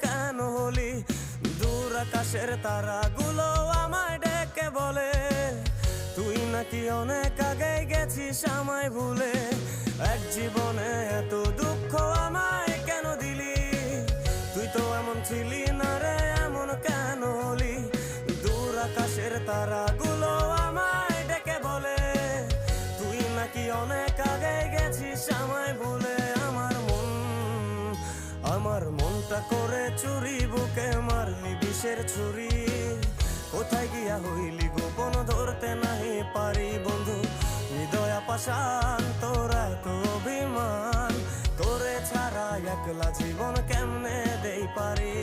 কেন হলি? দূর আকাশের তারাগুলো আমায় ডেকে বলে তুই নাকি অনেক আগে গেছিস আমায় ভুলে। এক জীবনে এত দুঃখ আমায় কেন দিলি? তুই তো এমন ছিলি না রে, এমন কেন হলি? দূর আকাশের তারাগুলো আমায় ডেকে বলে তুই নাকি অনেক আগে গেছিস আমায় ভুলে। আমার মনটা করে চুরি, বুকে মারলি বিষের ছুরি। কোথায় গিয়া হইলি গোপন ধরতে নাহি পারি বন্ধু। হৃদয় পাষাণ তোরা তো অভিমান, তোরে ছাড়া একলা জীবন কেমনে দেই পারি।